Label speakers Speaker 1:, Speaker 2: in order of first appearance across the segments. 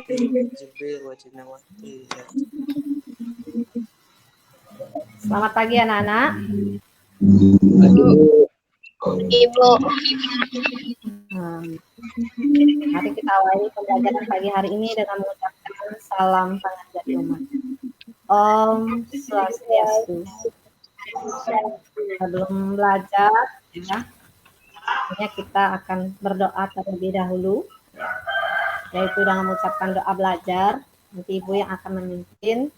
Speaker 1: Jibril Wajinawati ya.
Speaker 2: Selamat pagi anak-anak.
Speaker 3: Ibu.
Speaker 2: Mari kita awali pembelajaran pagi hari ini dengan mengucapkan salam pengajar umat. Om Swastiastu. Sebelum belajar, ya, kita akan berdoa terlebih dahulu, yaitu dengan mengucapkan doa belajar. Nanti Ibu yang akan memimpin.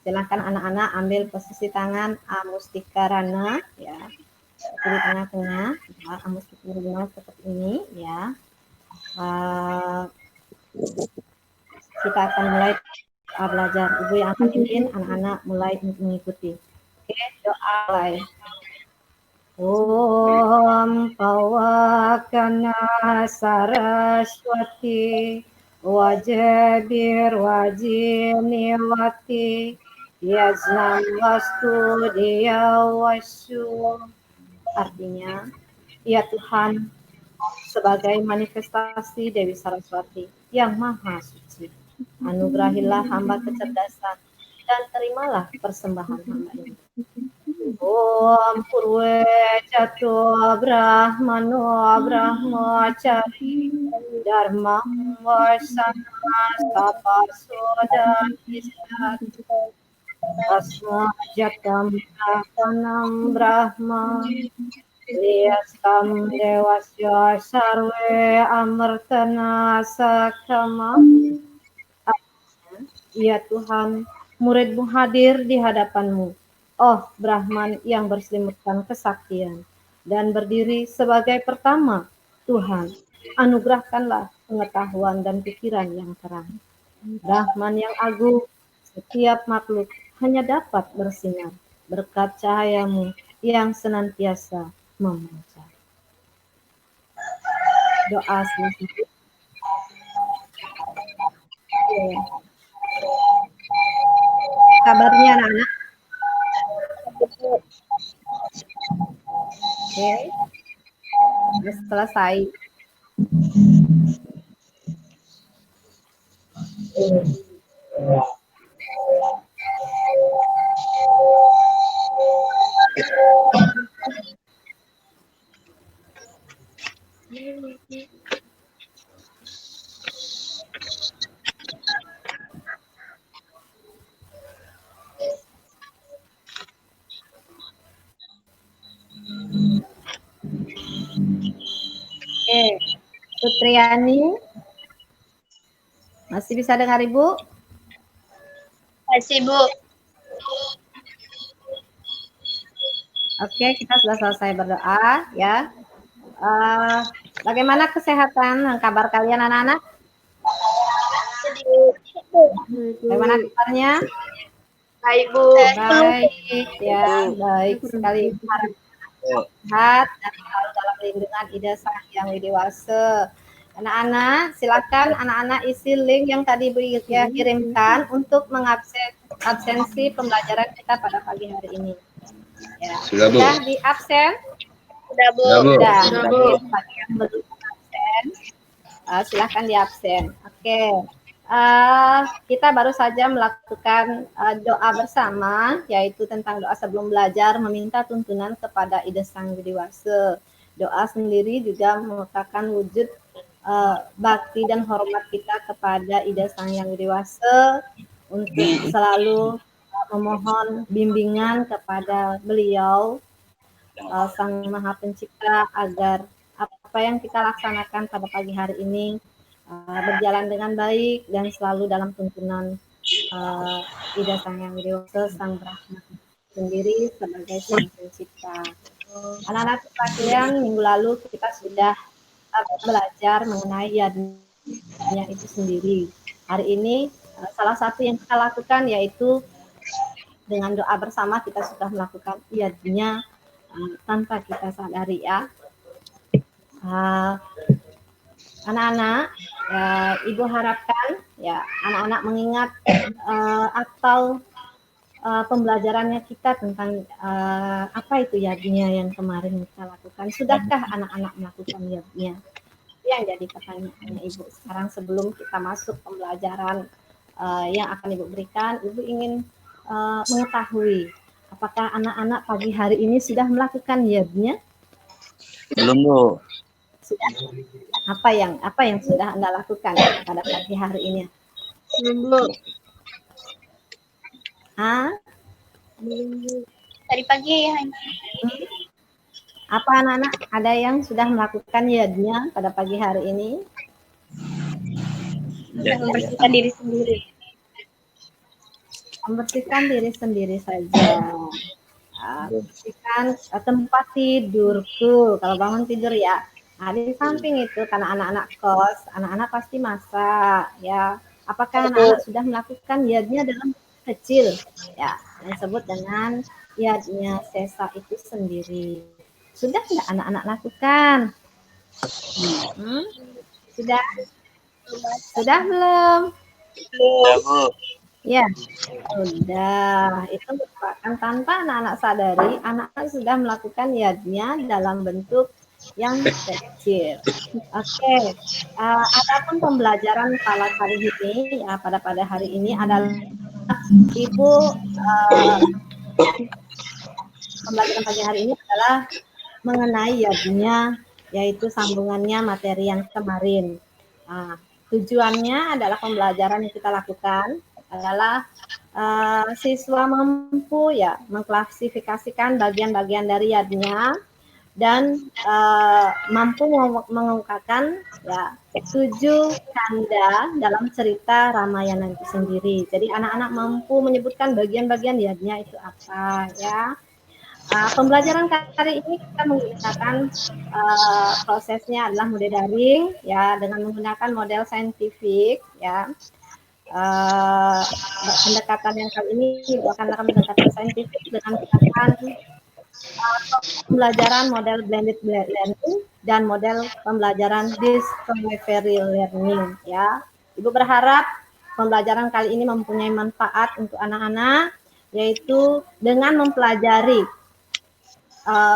Speaker 2: Silakan anak-anak ambil posisi tangan Amustikarana, ya, di tengah-tengah, Amustikarana seperti ini, ya. Kita akan mulai belajar. Ibu yang akan pimpin, anak-anak mulai mengikuti. Oke, doa mulai. Om Pawakana Saraswati Wajabir Wajiniwati Yajnam Wastu Diyawasu. Artinya, ya Tuhan, sebagai manifestasi Dewi Saraswati yang maha suci, anugerahilah hamba kecerdasan dan terimalah persembahan hamba ini. Om Purwe Jatu Brahmano Brahmacari Dharma Vasana Sapa Soda Asma Jatam Tanam Brahma Liyastam Dewasya Sarwe Amartana Sakama. Ya Tuhan, muridmu hadir di hadapanmu. Oh Brahman yang berselimutkan kesaktian dan berdiri sebagai pertama, Tuhan, anugerahkanlah pengetahuan dan pikiran yang terang. Brahman yang agung, setiap makhluk hanya dapat bersinar berkat cahayamu yang senantiasa memancar. Doa selesai. Kabarnya anak-anak? Oke, sudah selesai. Oke, Putriani, masih bisa dengar Ibu?
Speaker 3: Masih, Bu.
Speaker 2: Oke, kita sudah selesai berdoa, ya. Bagaimana kesehatan dan kabar kalian anak-anak? Bagaimana kabarnya?
Speaker 3: Baik, Bu.
Speaker 2: Baik, ya, baik sekali. Sehat dan selalu dalam lindungan Ida Sang Hyang Widiwasa. Anak-anak, silakan anak-anak isi link yang tadi Bu ya kirimkan untuk mengabsensi pembelajaran kita pada pagi hari ini. Ya, sudah di absen?
Speaker 3: Sudah, Bu.
Speaker 2: Sudah, bagi yang belum absen, silakan di absen. Oke. Kita baru saja melakukan doa bersama, yaitu tentang doa sebelum belajar, meminta tuntunan kepada Ida Sang Widiwasa. Doa sendiri juga merupakan wujud bakti dan hormat kita kepada Ida Sang Hyang Widiwasa untuk selalu memohon bimbingan kepada beliau, Sang Maha Pencipta, agar apa yang kita laksanakan pada pagi hari ini berjalan dengan baik dan selalu dalam tuntunan Ida Sang Hyang Widiwasa, Sang Brahma sendiri sebagai Sang Pencipta. Anak-anak sekalian, minggu lalu kita sudah belajar mengenai yadnya itu sendiri. Hari ini salah satu yang kita lakukan yaitu dengan doa bersama kita sudah melakukan yadnya tanpa kita sadari, ya. Anak-anak, Ibu harapkan ya anak-anak mengingat atau pembelajarannya kita tentang apa itu yadnya yang kemarin kita lakukan. Sudahkah anak-anak melakukan yadnya? yang jadi pertanyaannya Ibu. Sekarang sebelum kita masuk pembelajaran yang akan Ibu berikan, Ibu ingin mengetahui apakah anak-anak pagi hari ini sudah melakukan yadnya?
Speaker 1: Belum, Bu.
Speaker 2: Sudah. Apa yang sudah Anda lakukan pada pagi hari ini?
Speaker 3: Belum. Tadi pagi hanya.
Speaker 2: Apa anak-anak ada yang sudah melakukan yadnya pada pagi hari ini?
Speaker 3: Membersihkan diri sendiri.
Speaker 2: Membersihkan diri sendiri saja. Bersihkan tempat tidurku. Kalau bangun tidur ya. Nah, di samping itu karena anak-anak kos, anak-anak pasti masak ya. Apakah anak-anak sudah melakukan yadnya dalam kecil? Ya, yang disebut dengan yadnya sesa itu sendiri. Sudah tidak anak-anak lakukan? Sudah? Sudah belum?
Speaker 1: Sudah, Bu.
Speaker 2: Ya, sudah. Itu merupakan tanpa anak-anak sadari, anak-anak sudah melakukan yadnya dalam bentuk yang kecil. Oke, adapun pembelajaran pada hari ini adalah Ibu pembelajaran pagi hari ini adalah mengenai yadnya, yaitu sambungannya materi yang kemarin. Tujuannya adalah pembelajaran yang kita lakukan adalah siswa mampu ya mengklasifikasikan bagian-bagian dari yadnya dan mampu mengungkapkan ya 7 kanda dalam cerita Ramayana itu sendiri. Jadi anak-anak mampu menyebutkan bagian-bagian yadnya itu apa ya. Pembelajaran kali ini kita menggunakan prosesnya adalah model daring ya dengan menggunakan model saintifik ya. Pendekatan yang kali ini akan pendekatan saintifik dengan menggunakan pembelajaran model blended learning dan model pembelajaran discovery learning ya. Ibu berharap pembelajaran kali ini mempunyai manfaat untuk anak-anak, yaitu dengan mempelajari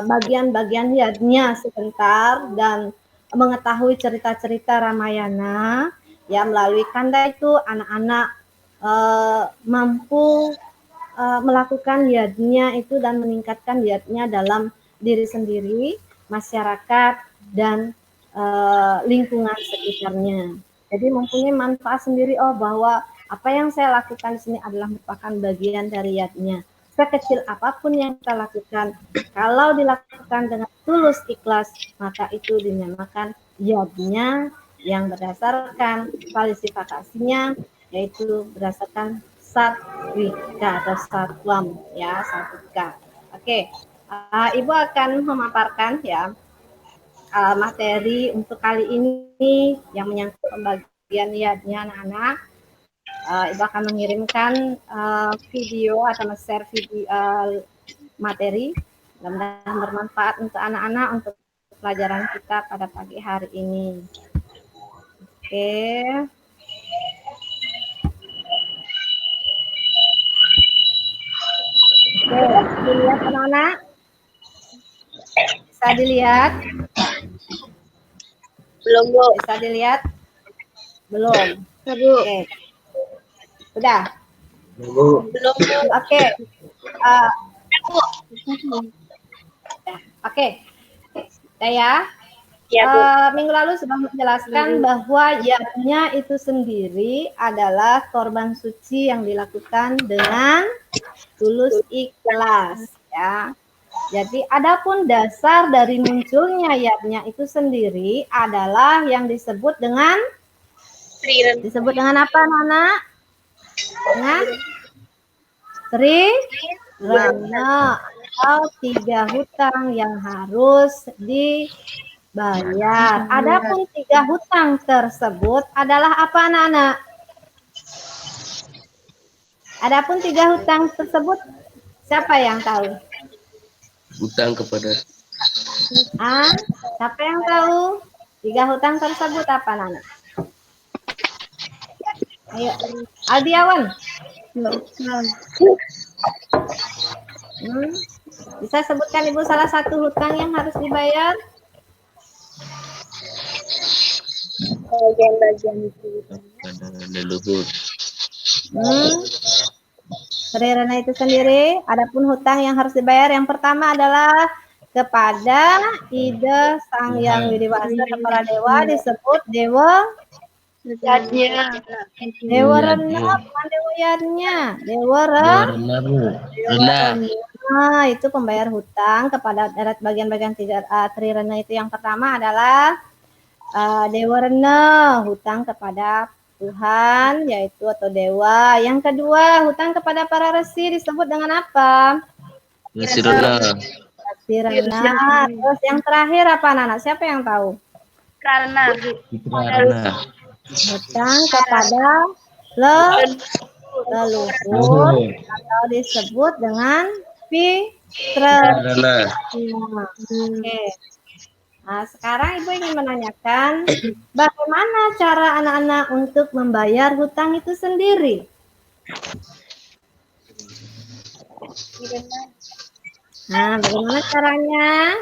Speaker 2: bagian-bagian yadnya sebentar dan mengetahui cerita-cerita Ramayana ya. Melalui kanda itu anak-anak mampu melakukan yadnya itu dan meningkatkan yadnya dalam diri sendiri, masyarakat, dan lingkungan sekitarnya. Jadi mempunyai manfaat sendiri bahwa apa yang saya lakukan di sini adalah merupakan bagian dari yadnya. Sekecil apapun yang kita lakukan, kalau dilakukan dengan tulus ikhlas, maka itu dinamakan yadnya yang berdasarkan kualifikasinya, yaitu berdasarkan satwika atau satwam ya, satwika. Oke, Ibu akan memaparkan ya materi untuk kali ini yang menyangkut pembagian yadnya anak-anak. Ibu akan mengirimkan video atau share video materi. Mudah-mudahan bermanfaat untuk anak-anak untuk pelajaran kita pada pagi hari ini. Oke. Dilihat anak-anak? Bisa dilihat?
Speaker 3: Belum, Bu.
Speaker 2: Bisa dilihat? Belum. Oke. Sudah?
Speaker 3: Belum, Bu.
Speaker 2: Oke. Oke. Saya minggu lalu sudah menjelaskan bahwa yadnya itu sendiri adalah korban suci yang dilakukan dengan tulus ikhlas ya. Jadi adapun dasar dari munculnya yadnya itu sendiri adalah yang disebut dengan apa, Nana? Dengan Rana atau 3 hutang yang harus dibayar. Adapun 3 hutang tersebut adalah apa, anak-anak? Adapun 3 hutang tersebut siapa yang tahu?
Speaker 1: Hutang kepada
Speaker 2: Siapa yang tahu? 3 hutang tersebut apa, anak? Ayo, Aldiawan. Bisa sebutkan Ibu salah satu hutang yang harus dibayar?
Speaker 3: bagian-bagian itu.
Speaker 1: Kepada leluhur.
Speaker 2: Trirana itu sendiri, adapun hutang yang harus dibayar yang pertama adalah kepada Ida Sang Yang Widiwasa para dewa disebut Dewa Dewa Rena, bukan Dewa Yadnya. Dewa
Speaker 1: Rendah.
Speaker 2: Nah, itu pembayar hutang kepada bagian-bagian Trirana itu yang pertama adalah Dewa Rena, hutang kepada Tuhan, yaitu atau dewa. Yang kedua, hutang kepada para resi disebut dengan apa?
Speaker 1: Resi Rena.
Speaker 2: Resi Rena. Terus yang terakhir apa, Nana? Siapa yang tahu?
Speaker 3: Karena
Speaker 1: Rena.
Speaker 2: Hutang kepada leluhur atau disebut dengan Fitra.
Speaker 1: Rena.
Speaker 2: Oke. Nah, sekarang Ibu ingin menanyakan bagaimana cara anak-anak untuk membayar hutang itu sendiri? Nah, bagaimana caranya?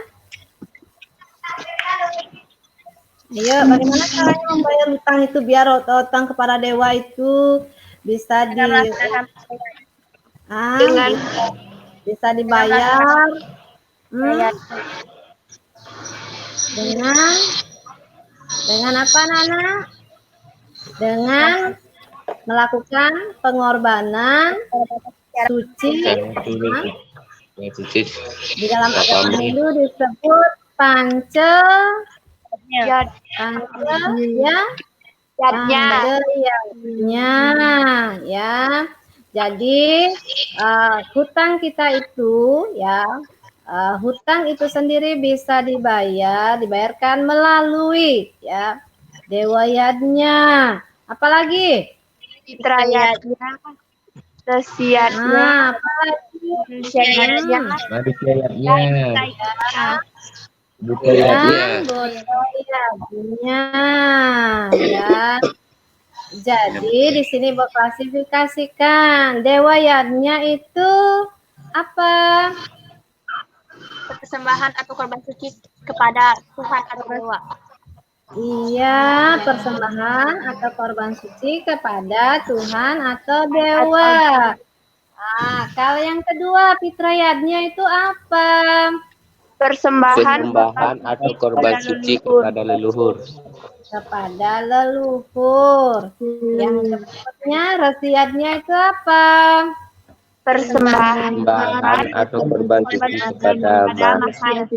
Speaker 2: Ayo, bagaimana caranya membayar hutang itu biar hutang kepada dewa itu bisa bisa dibayar dengan apa, Nana? Dengan melakukan pengorbanan suci. Di dalam agama Hindu disebut ya. Jadi hutang kita itu ya, hutang itu sendiri bisa dibayarkan melalui ya dewa yadnya. Apalagi?
Speaker 3: Fitrayatnya, resiatnya,
Speaker 2: apalagi? Budayanya, ya. Jadi di sini berklasifikasikan dewa yadnya itu apa?
Speaker 3: persembahan atau korban suci kepada Tuhan atau dewa.
Speaker 2: Iya, persembahan atau korban suci kepada Tuhan atau dewa. Nah, kalau yang kedua, fitrayatnya itu apa?
Speaker 3: Persembahan
Speaker 1: atau korban suci kepada leluhur.
Speaker 2: Kepada leluhur. Yang berikutnya, rasiatnya itu apa?
Speaker 3: Persembahan
Speaker 1: atau korban suci kepada manusia.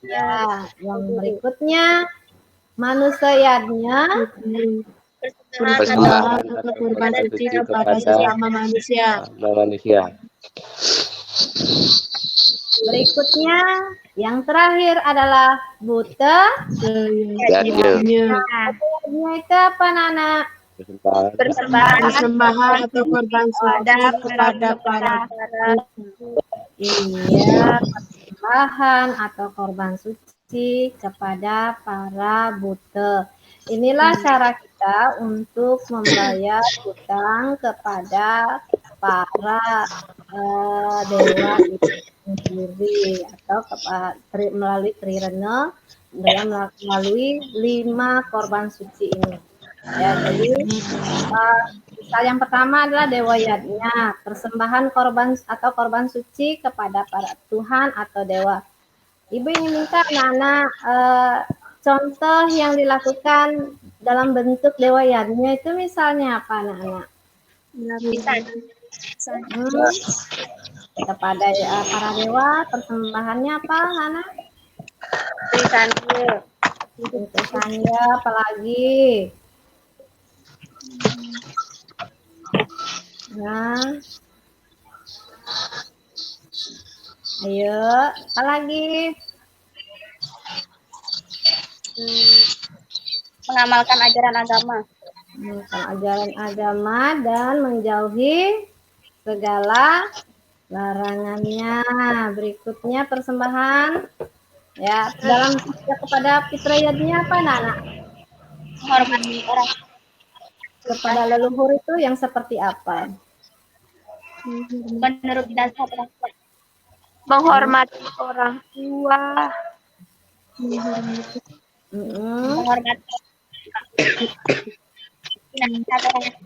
Speaker 2: Ya, yang berikutnya manusianya
Speaker 1: persembahan atau korban suci kepada manusia.
Speaker 2: Berikutnya yang terakhir adalah buta. Buta itu apa, Nana?
Speaker 3: Persembahan atau korban suci kepada para
Speaker 2: persembahan atau korban suci kepada para buta. Inilah cara kita untuk membayar hutang kepada para dewa itu sendiri atau melalui Trirana melalui 5 korban suci ini. Ya, jadi yang pertama adalah dewa yadnya, persembahan korban atau korban suci kepada para Tuhan atau dewa. Ibu ingin minta Nana contoh yang dilakukan dalam bentuk dewa yadnya itu misalnya apa, Nana? Kepada para dewa persembahannya apa, Nana? Sanja, apalagi? Nah, ayo, apa lagi?
Speaker 3: mengamalkan ajaran agama.
Speaker 2: Ajaran agama dan menjauhi segala larangannya. Berikutnya persembahan ya dalam kepada fitrayatnya apa, Nana?
Speaker 3: Menghormati orang
Speaker 2: Kepada leluhur itu yang seperti apa?
Speaker 3: menurut dasar menghormati orang tua, menghormati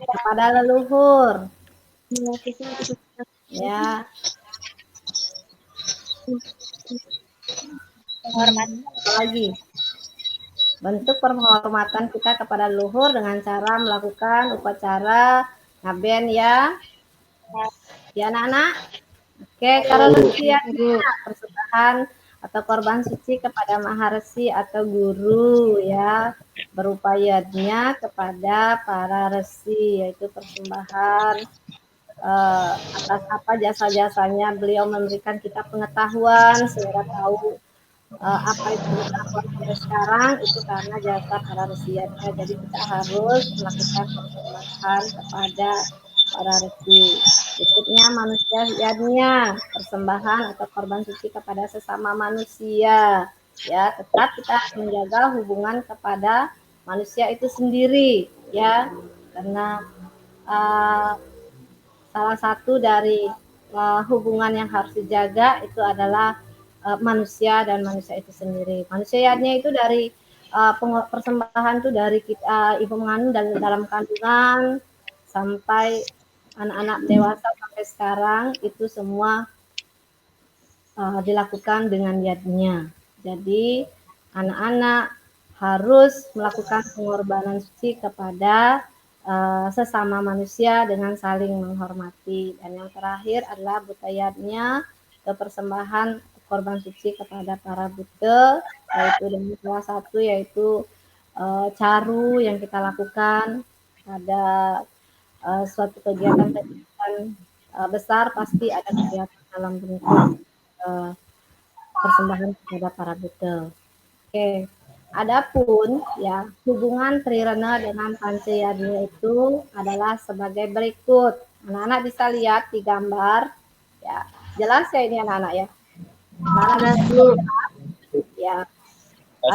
Speaker 2: Kepada leluhur. Ya. Lagi. Bentuk penghormatan kita kepada leluhur dengan cara melakukan upacara ngaben ya. Ya anak-anak. Oke, cara resiannya persembahan atau korban suci kepada maharesi atau guru ya, berupa yadnya kepada para resi, yaitu persembahan atas apa jasa-jasanya beliau memberikan kita pengetahuan sehingga tahu apa itu pengetahuan sampai sekarang itu karena jasa para resiannya. Jadi kita harus melakukan persembahan kepada para resi. Berikutnya manusia yadnya, persembahan atau korban suci kepada sesama manusia. Ya, tetap kita menjaga hubungan kepada manusia itu sendiri, ya, karena salah satu dari hubungan yang harus dijaga itu adalah manusia dan manusia itu sendiri. Manusia yadnya itu dari persembahan itu dari kita ibu mengandung dalam kandungan sampai anak-anak dewasa sampai sekarang itu semua dilakukan dengan yadnya. Jadi anak-anak harus melakukan pengorbanan suci kepada sesama manusia dengan saling menghormati. Dan yang terakhir adalah butayatnya, persembahan korban suci kepada para Buddha, yaitu dengan salah satu yaitu caru yang kita lakukan pada suatu kegiatan besar pasti ada kegiatan dalam bentuk persembahan kepada para Buddha. Oke, adapun ya hubungan Trirana dengan Pancayadnya itu adalah sebagai berikut. Anak-anak bisa lihat di gambar, ya jelas ya ini anak-anak ya. Anak-anak ya.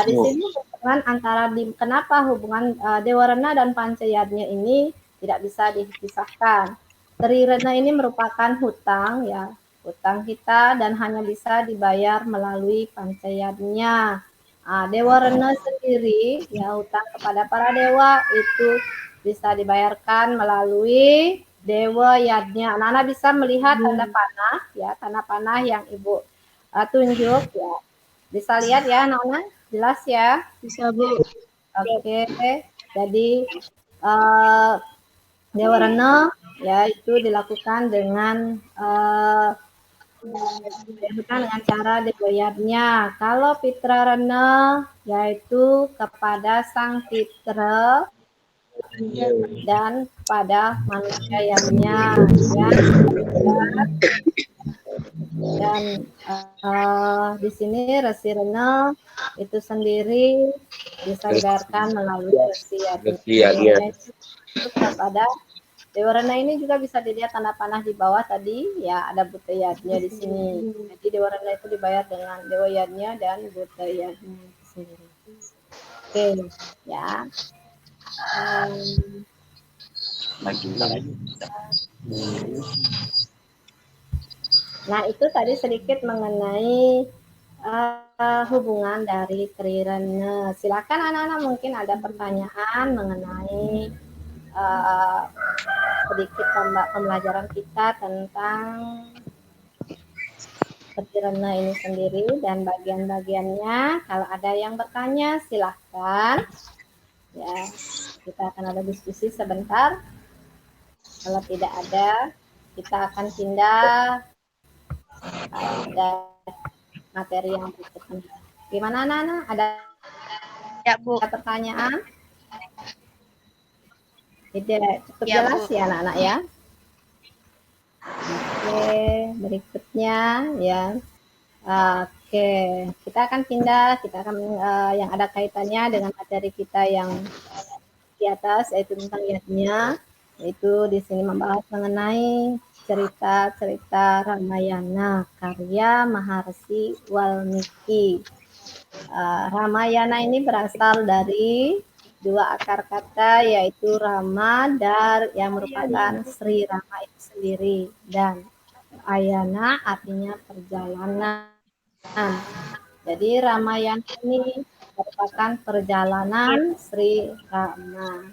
Speaker 2: Di sini hubungan antara kenapa hubungan Dewarana dan Pancayadnya ini tidak bisa dipisahkan. Trirana ini merupakan hutang ya, hutang kita dan hanya bisa dibayar melalui Pancayadnya. Dewarana sendiri ya hutang kepada para dewa itu bisa dibayarkan melalui dewa yadnya. Anak-anak bisa melihat tanda panah ya, tanda panah yang Ibu tunjuk ya. Bisa lihat ya anak-anak, jelas ya?
Speaker 3: Bisa Bu.
Speaker 2: Oke, jadi Dewarana ya itu dilakukan dengan dengan cara dibayarnya. Kalau Pitrarana yaitu kepada sang Pitra dan pada manusia yadnya ya. Dan di sini Resi Rena itu sendiri bisa dibayarkan melalui resi yadnya. Itu kepada Dewa Rena ini juga bisa dilihat tanda panah di bawah tadi ya, ada buta yadnya di sini. Jadi Dewa Rena itu dibayar dengan dewa yadnya dan buta yadnya di sini. Oke ya. Nah itu tadi sedikit mengenai hubungan dari Trirana. Silakan anak-anak mungkin ada pertanyaan mengenai sedikit pembelajaran kita tentang Trirana ini sendiri dan bagian-bagiannya. Kalau ada yang bertanya silahkan. Ya, kita akan ada diskusi sebentar. Kalau tidak ada, kita akan pindah ada materi yang berikutnya. Gimana anak-anak? Ada
Speaker 3: Ya Bu.
Speaker 2: Pertanyaan? Tidak cukup ya, jelas Bu. Ya anak-anak ya. Oke, berikutnya ya. Oke, kita akan pindah. Kita akan yang ada kaitannya dengan materi kita yang di atas yaitu tentang yadnya. Yaitu di sini membahas mengenai cerita-cerita Ramayana karya Maharsi Walmiki. Ramayana ini berasal dari dua akar kata yaitu Rama dan yang merupakan Sri Rama itu sendiri dan Ayana artinya perjalanan. Jadi Ramayana ini merupakan perjalanan Sri Rama.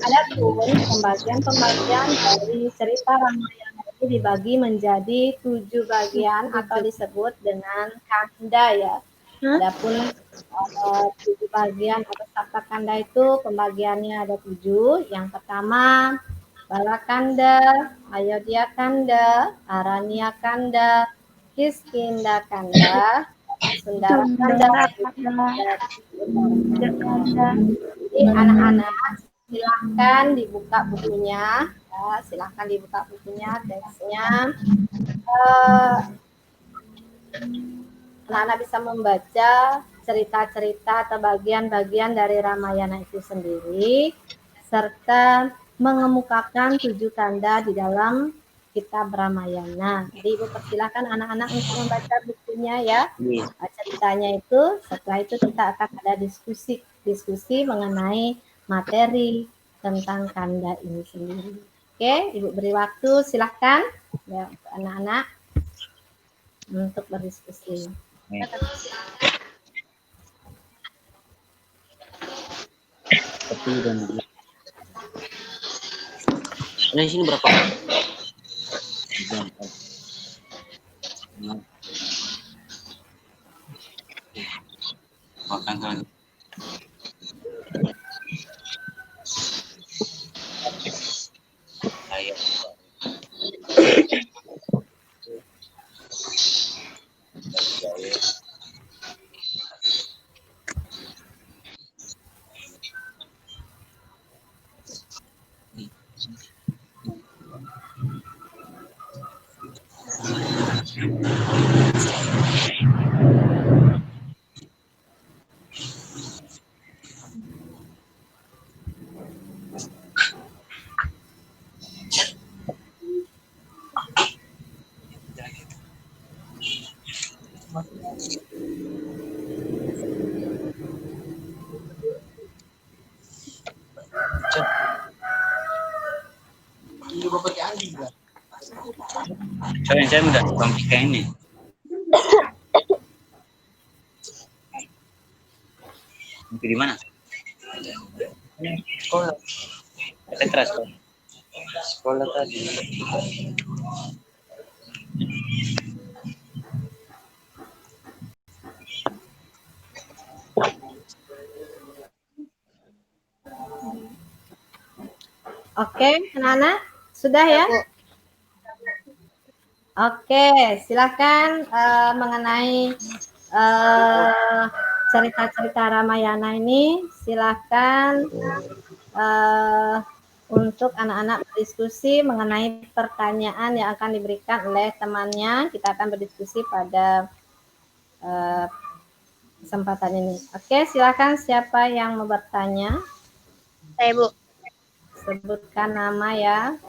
Speaker 2: Adapun pembagian-pembagian dari cerita Ramayana ini dibagi menjadi 7 bagian atau disebut dengan kanda ya. Adapun 7 bagian atau sabta kanda itu pembagiannya ada 7. Yang pertama Balakanda, Ayodhya Kanda, Aranya Kanda, Kiskinda Kanda, Sundara Kanda, Jadi anak-anak silahkan dibuka bukunya, ya, silahkan dibuka bukunya, teksnya. Anak-anak bisa membaca cerita-cerita atau bagian-bagian dari Ramayana itu sendiri, serta mengemukakan 7 kanda di dalam kitab Ramayana. Jadi Ibu persilahkan anak-anak untuk membaca bukunya ya. Ceritanya itu, setelah itu kita akan ada diskusi mengenai materi tentang kanda ini sendiri. Oke, Ibu beri waktu, silahkan ya anak-anak untuk berdiskusi.
Speaker 1: Di sini berapa? Makan kan? Ayo. Saya udah tukang pakai ini. Mimpi di mana? Sekolah. Petra sekolah. Sekolah tadi.
Speaker 2: Oke, anak-anak, sudah ya? Oke, silakan mengenai cerita-cerita Ramayana ini, silakan untuk anak-anak berdiskusi mengenai pertanyaan yang akan diberikan oleh temannya. Kita akan berdiskusi pada kesempatan ini. Oke, silakan siapa yang mau bertanya?
Speaker 3: Saya, Bu.
Speaker 2: Sebutkan nama ya.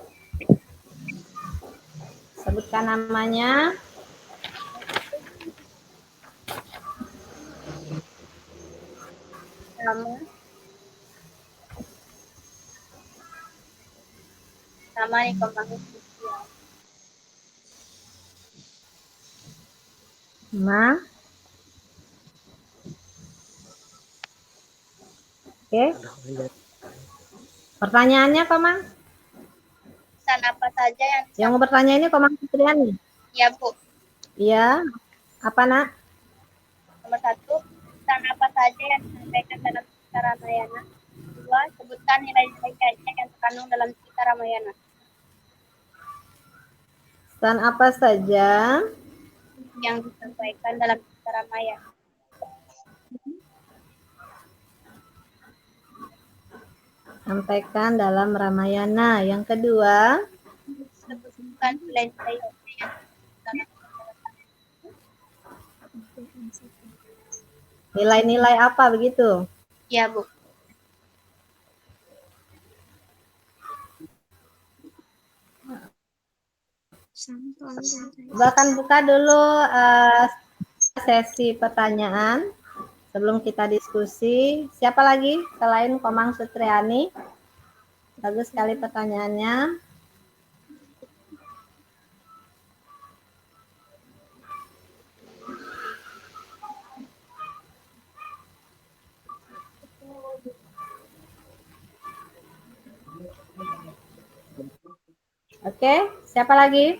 Speaker 2: Sebutkan namanya.
Speaker 3: Nama nih kembang.
Speaker 2: Ma. Oke. Pertanyaannya, Komang?
Speaker 3: Pesan apa saja
Speaker 2: yang mau bertanya ini Komang Fitriani?
Speaker 3: Ya, Bu.
Speaker 2: Iya. Apa, Nak?
Speaker 3: Nomor 1, pesan apa saja yang disampaikan dalam cerita Ramayana? 2, sebutkan nilai-nilai kayak yang terkandung dalam cerita Ramayana.
Speaker 2: Pesan apa saja
Speaker 3: yang disampaikan dalam cerita Ramayana?
Speaker 2: Sampaikan dalam Ramayana. Yang kedua,
Speaker 3: sebutkan nilai-nilai
Speaker 2: nilai-nilai apa begitu?
Speaker 3: Ya, Bu.
Speaker 2: Silakan buka dulu sesi pertanyaan sebelum kita diskusi. Siapa lagi selain Komang Sutriani? Bagus sekali pertanyaannya. Oke, siapa lagi?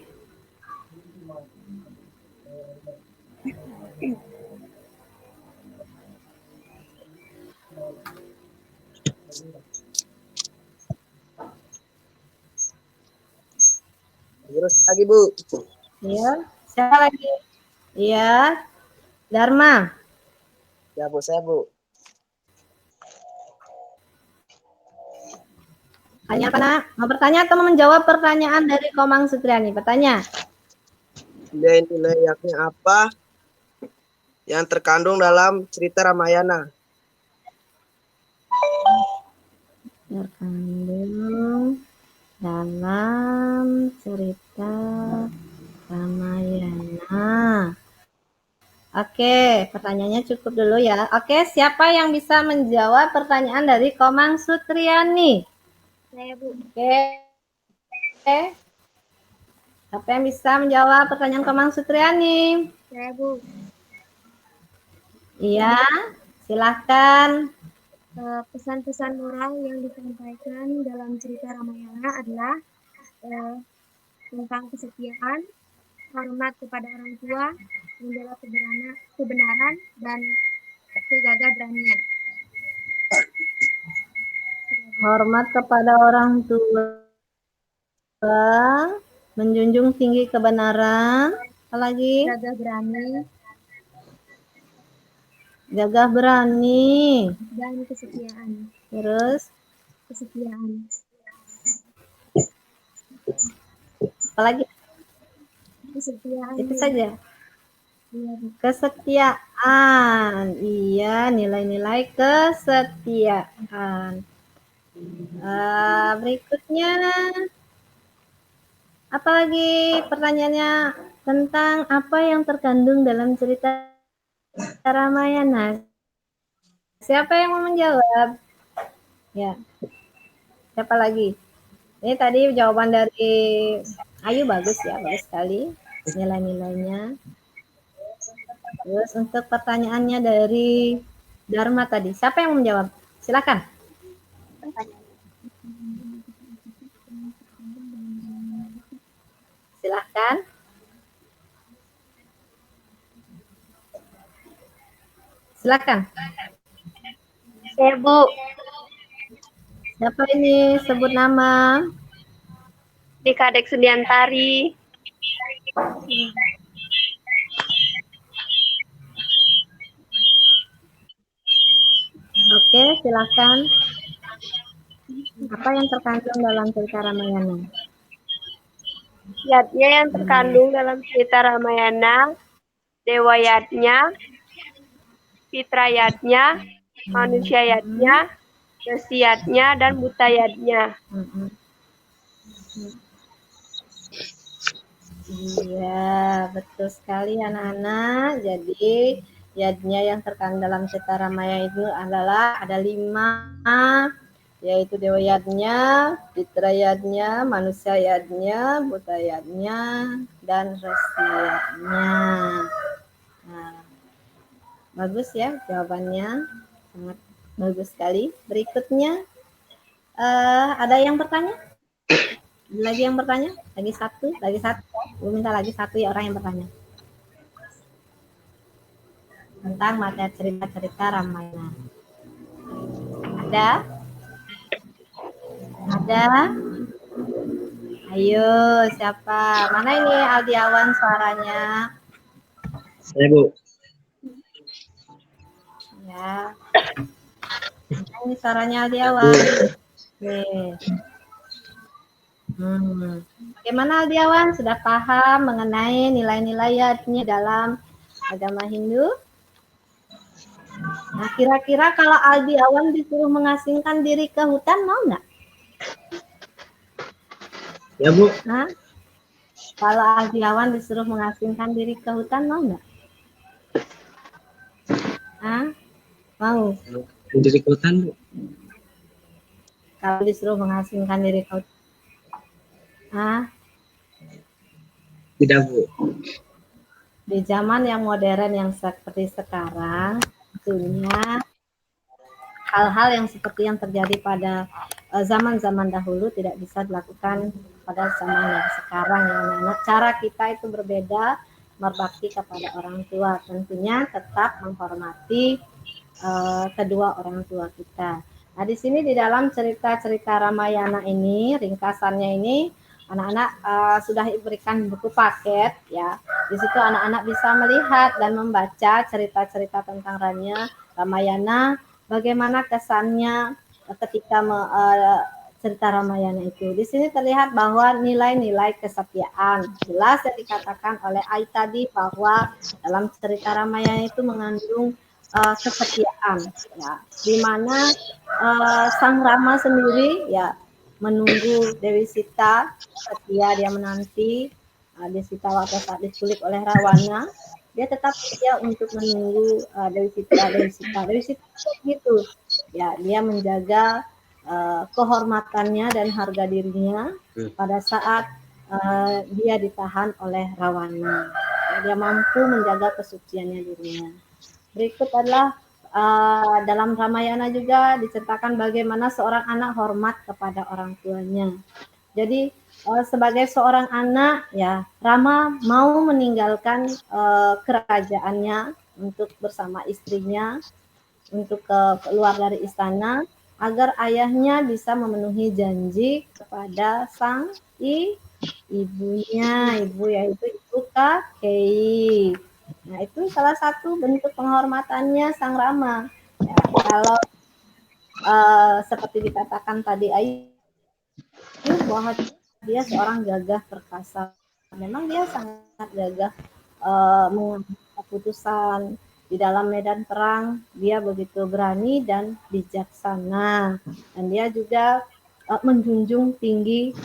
Speaker 4: Terus lagi Bu.
Speaker 2: Iya, siapa lagi? Iya, Dharma.
Speaker 4: Ya Bu, saya Bu.
Speaker 2: Tanya apa nak? Mau bertanya atau mau menjawab pertanyaan dari Komang Sutriani? Bertanya.
Speaker 4: Nilai-nilai yakni apa yang terkandung dalam cerita Ramayana?
Speaker 2: Terkandung dalam cerita Ramayana. Oke, pertanyaannya cukup dulu ya. Oke, siapa yang bisa menjawab pertanyaan dari Komang Sutriani?
Speaker 3: Saya Bu.
Speaker 2: Oke. Siapa yang bisa menjawab pertanyaan Komang Sutriani?
Speaker 3: Saya Bu.
Speaker 2: Iya, silahkan.
Speaker 3: Pesan-pesan moral yang disampaikan dalam cerita Ramayana adalah tentang kesetiaan, hormat kepada orang tua, membela kebenaran, dan kegagah-beranian.
Speaker 2: Hormat kepada orang tua, menjunjung tinggi kebenaran, apa lagi?
Speaker 3: Gagah berani
Speaker 2: Gagah berani,
Speaker 3: dan kesetiaan.
Speaker 2: terus
Speaker 3: Kesetiaan.
Speaker 2: apa lagi?
Speaker 3: Kesetiaan.
Speaker 2: Itu saja.
Speaker 3: Iya, Bu.
Speaker 2: Kesetiaan, iya, nilai-nilai kesetiaan. Berikutnya, apalagi pertanyaannya tentang apa yang terkandung dalam cerita Ramayana? Siapa yang mau menjawab? Ya, siapa lagi? Ini tadi jawaban dari Ayu bagus ya, bagus sekali nilai-nilainya. Terus untuk pertanyaannya dari Dharma tadi, siapa yang mau menjawab? Silakan. Silakan. Silakan.
Speaker 3: Saya Bu.
Speaker 2: Siapa ini? Sebut nama.
Speaker 3: Di Kadek Sudiantari.
Speaker 2: Oke, silakan. Apa yang terkandung dalam cerita Ramayana?
Speaker 3: Yatnya yang terkandung dalam cerita Ramayana, Dewa Yatnya, Fitra Yatnya, Manusia Yatnya, Resi Yatnya, dan Buta Yatnya.
Speaker 2: Iya, betul sekali anak-anak. Jadi, yadnya yang terkandung dalam cerita Ramayana itu adalah ada 5, yaitu Dewa Yadnya, Fitra Yadnya, Manusia Yadnya, Buta Yadnya, dan Resi Yadnya. Nah, bagus ya jawabannya, sangat bagus sekali. Berikutnya, ada yang bertanya? Lagi yang bertanya? Lagi satu. Gue minta lagi satu ya orang yang bertanya. Tentang materi cerita-cerita Ramayana. Ada? Ada? Ayo, siapa? Mana ini Aldiawan suaranya?
Speaker 4: Saya Bu.
Speaker 2: Ya. Mana ini suaranya Aldiawan? Nih. Bagaimana Aldiawan? Sudah paham mengenai nilai-nilai yadnya dalam agama Hindu? Nah, kira-kira kalau Aldiawan disuruh mengasingkan diri ke hutan, mau nggak?
Speaker 4: Ya Bu.
Speaker 2: Hah? Kalau Aldiawan disuruh mengasingkan diri ke hutan, mau nggak? Hah? Mau?
Speaker 4: Diri ke hutan Bu.
Speaker 2: Kalau disuruh mengasingkan diri ke hutan. Hah?
Speaker 4: Tidak Bu.
Speaker 2: Di zaman yang modern yang seperti sekarang, tentunya hal-hal yang seperti yang terjadi pada zaman-zaman dahulu tidak bisa dilakukan pada zaman yang sekarang ya anak-anak. Cara kita itu berbeda, berbakti kepada orang tua, tentunya tetap menghormati kedua orang tua kita. Nah, di sini di dalam cerita-cerita Ramayana ini, ringkasannya ini, anak-anak sudah diberikan buku paket ya. Di situ anak-anak bisa melihat dan membaca cerita-cerita tentang Ramayana, bagaimana kesannya ketika cerita Ramayana itu. Di sini terlihat bahwa nilai-nilai kesetiaan jelas yang dikatakan oleh Ai tadi bahwa dalam cerita Ramayana itu mengandung kesetiaan ya, di mana Sang Rama sendiri ya menunggu Dewi Sita, setia dia menanti Dewi Sita pada saat diculik oleh Rawana, dia tetap setia untuk menunggu Dewi Sita gitu ya, dia menjaga kehormatannya dan harga dirinya pada saat dia ditahan oleh Rawana. Ya, dia mampu menjaga kesuciannya dirinya. Berikut adalah dalam Ramayana juga diceritakan bagaimana seorang anak hormat kepada orang tuanya. Jadi sebagai seorang anak ya, Rama mau meninggalkan kerajaannya untuk bersama istrinya untuk keluar dari istana agar ayahnya bisa memenuhi janji kepada sang ibunya, yaitu ibu Kakei. Nah, itu salah satu bentuk penghormatannya Sang Rama. Ya, kalau seperti dikatakan tadi Ayu bahwa dia seorang gagah perkasa. Memang dia sangat gagah mengambil keputusan di dalam medan perang. Dia begitu berani dan bijaksana. Dan dia juga menjunjung tinggi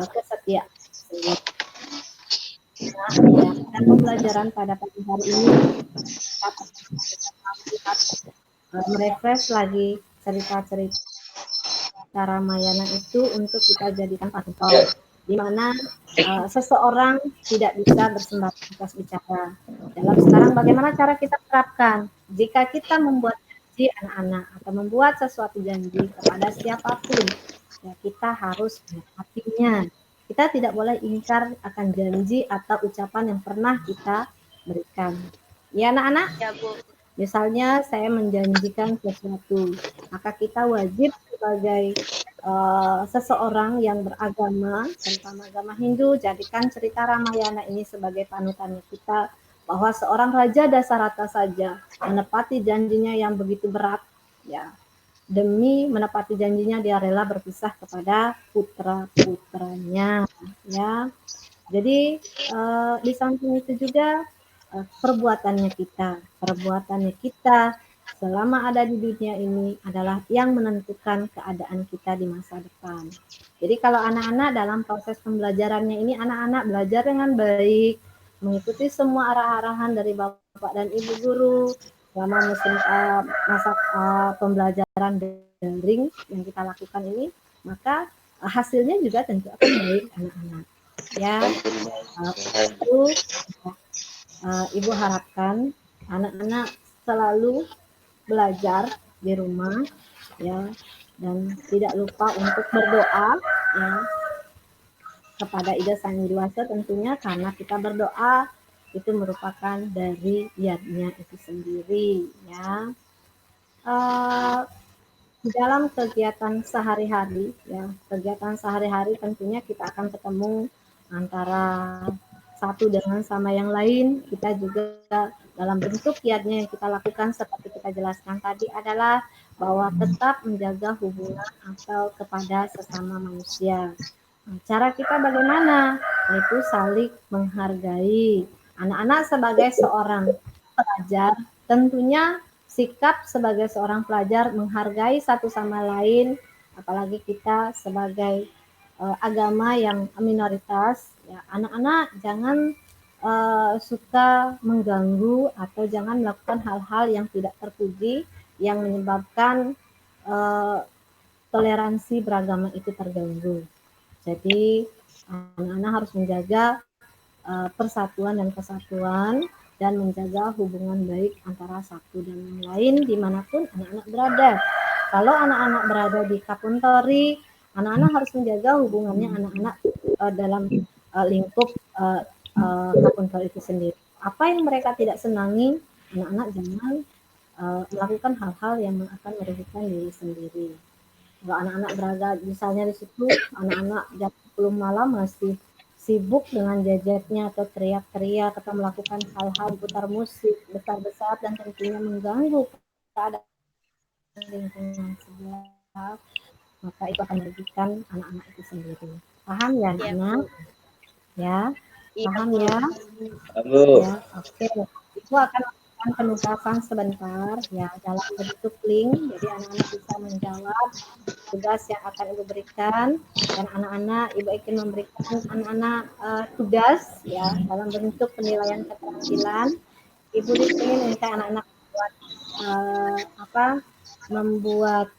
Speaker 2: kesetiaan. Nah, ya, dan pembelajaran pada pagi hari ini dapat melihat merefresh lagi cerita-cerita Ramayana itu untuk kita jadikan panutan, di mana seseorang tidak bisa bersembarangan atas bicara. Dalam sekarang bagaimana cara kita terapkan? Jika kita membuat janji anak-anak atau membuat sesuatu janji kepada siapapun, ya kita harus menepatinya. Kita tidak boleh ingkar akan janji atau ucapan yang pernah kita berikan. Ya anak-anak?
Speaker 3: Ya, Bu.
Speaker 2: Misalnya saya menjanjikan sesuatu, maka kita wajib sebagai seseorang yang beragama, terutama agama Hindu, jadikan cerita Ramayana ini sebagai panutannya kita, bahwa seorang raja Dasarata saja menepati janjinya yang begitu berat, ya, demi menepati janjinya dia rela berpisah kepada putra-putranya, ya. Jadi di samping itu juga perbuatannya kita selama ada di dunia ini adalah yang menentukan keadaan kita di masa depan. Jadi kalau anak-anak dalam proses pembelajarannya ini, anak-anak belajar dengan baik, mengikuti semua arah-arahan dari Bapak dan Ibu guru selama masa pembelajaran daring yang kita lakukan ini, maka hasilnya juga tentu akan baik anak-anak. Ya, itu Ibu harapkan anak-anak selalu belajar di rumah ya, dan tidak lupa untuk berdoa ya kepada Ida Sang Hyang tentunya, karena kita berdoa itu merupakan dari yadnya itu sendiri ya. Di dalam kegiatan sehari-hari ya, kegiatan sehari-hari tentunya kita akan ketemu antara satu dengan sama yang lain. Kita juga dalam bentuk yadnya yang kita lakukan seperti kita jelaskan tadi adalah bahwa tetap menjaga hubungan atau kepada sesama manusia. Nah, cara kita bagaimana? Yaitu saling menghargai. Anak-anak sebagai seorang pelajar tentunya sikap sebagai seorang pelajar menghargai satu sama lain, apalagi kita sebagai agama yang minoritas, ya, anak-anak jangan suka mengganggu atau jangan melakukan hal-hal yang tidak terpuji yang menyebabkan toleransi beragama itu terganggu. Jadi anak-anak harus menjaga persatuan dan kesatuan dan menjaga hubungan baik antara satu dan yang lain dimanapun anak-anak berada. Kalau anak-anak berada di Kapuntori, anak-anak harus menjaga hubungannya anak-anak dalam lingkup Kapuntori itu sendiri. Apa yang mereka tidak senangi, anak-anak jangan melakukan hal-hal yang akan merugikan diri sendiri. Kalau anak-anak berada misalnya di situ, anak-anak jam 10 malam masih sibuk dengan gadgetnya atau teriak-teriak atau melakukan hal-hal putar musik besar-besar dan tentunya mengganggu keadaan lingkungan sebelah, maka itu akan merugikan anak-anak itu sendiri. Paham ya anak-anak? Ya, paham ya?
Speaker 1: Bu.
Speaker 2: Ya, oke. Itu akan melakukan penugasan sebentar ya dalam bentuk link, jadi anak-anak bisa menjawab tugas yang akan Ibu berikan, dan anak-anak Ibu ingin memberikan anak-anak tugas ya dalam bentuk penilaian keterampilan. Ibu di sini minta anak-anak membuat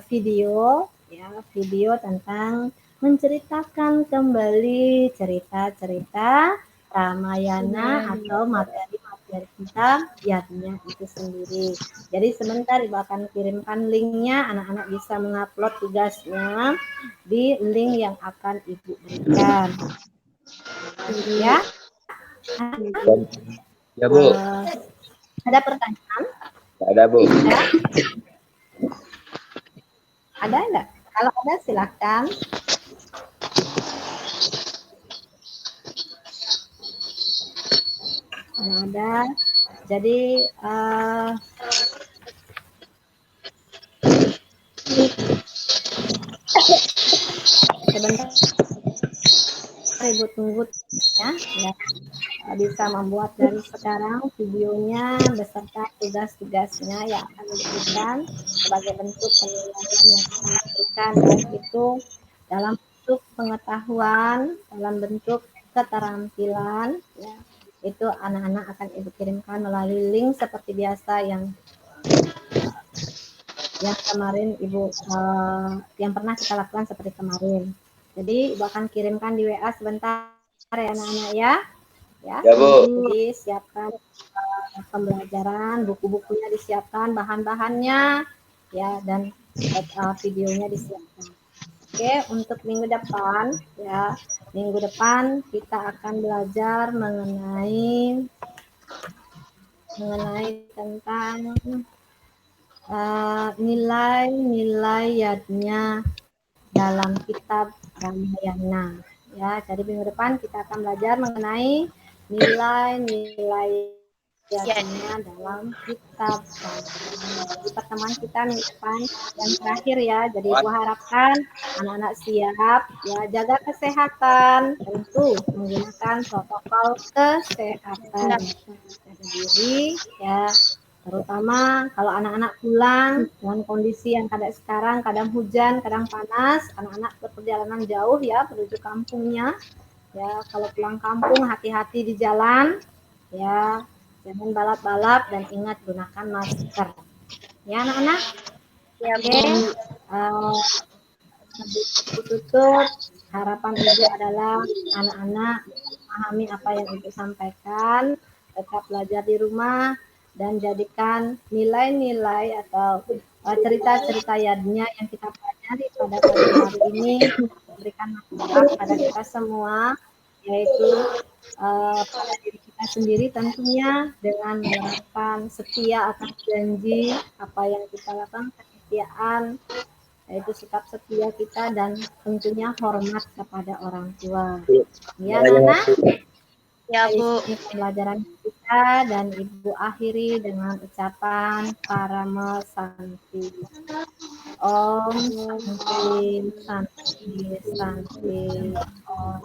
Speaker 2: video ya, video tentang menceritakan kembali cerita-cerita Ramayana atau materi-materi kita yadnya itu sendiri. Jadi sebentar Ibu akan kirimkan linknya, anak-anak bisa mengupload tugasnya di link yang akan Ibu berikan. Ya?
Speaker 1: Ya Bu.
Speaker 2: Ada pertanyaan?
Speaker 1: Ada Bu.
Speaker 2: Ada enggak? Kalau ada silakan. Kalau ada, jadi sebentar Ibu tunggu ya, bisa membuat dari sekarang videonya beserta tugas-tugasnya yang akan diberikan sebagai bentuk penilaian yang akan diberikan, baik itu dalam bentuk pengetahuan, dalam bentuk keterampilan ya, itu anak-anak akan Ibu kirimkan melalui link seperti biasa yang kemarin Ibu yang pernah kita lakukan seperti kemarin. Jadi Ibu akan kirimkan di WA sebentar ya anak-anak ya.
Speaker 1: Ya Bu.
Speaker 2: Jadi siapkan pembelajaran, buku-bukunya disiapkan, bahan-bahannya ya, dan videonya disiapkan. Oke, untuk minggu depan ya, minggu depan kita akan belajar mengenai tentang nilai-nilai yadnya dalam kitab Ramayana ya. Jadi minggu depan kita akan belajar mengenai nilai-nilai yadnya dalam kitab Ramayana. Di pertemuan kita minggu depan yang terakhir ya. Jadi Ibu harapkan anak-anak siap ya, jaga kesehatan, tentu menggunakan protokol kesehatan, jaga diri ya. Terutama kalau anak-anak pulang dengan kondisi yang kadang hujan, kadang panas, anak-anak berperjalanan jauh ya menuju kampungnya. Ya, kalau pulang kampung hati-hati di jalan ya, jangan balap-balap dan ingat gunakan masker. Ya anak-anak.
Speaker 3: Ya,
Speaker 2: oke. Tutup, harapan Ibu adalah anak-anak memahami apa yang Ibu sampaikan, tetap belajar di rumah, dan jadikan nilai-nilai atau cerita-cerita yadnya yang kita pelajari pada pagi hari ini memberikan manfaat pada kita semua, yaitu pada diri kita sendiri tentunya dengan menerapkan setia atas janji apa yang kita lakukan, kesetiaan, yaitu sikap setia kita dan tentunya hormat kepada orang tua. Ya, anak-anak.
Speaker 3: Ya, Bu.
Speaker 2: Ini pembelajaran kita dan Ibu akhiri dengan ucapan Parama Santi. Om Santi Santi Santi Om.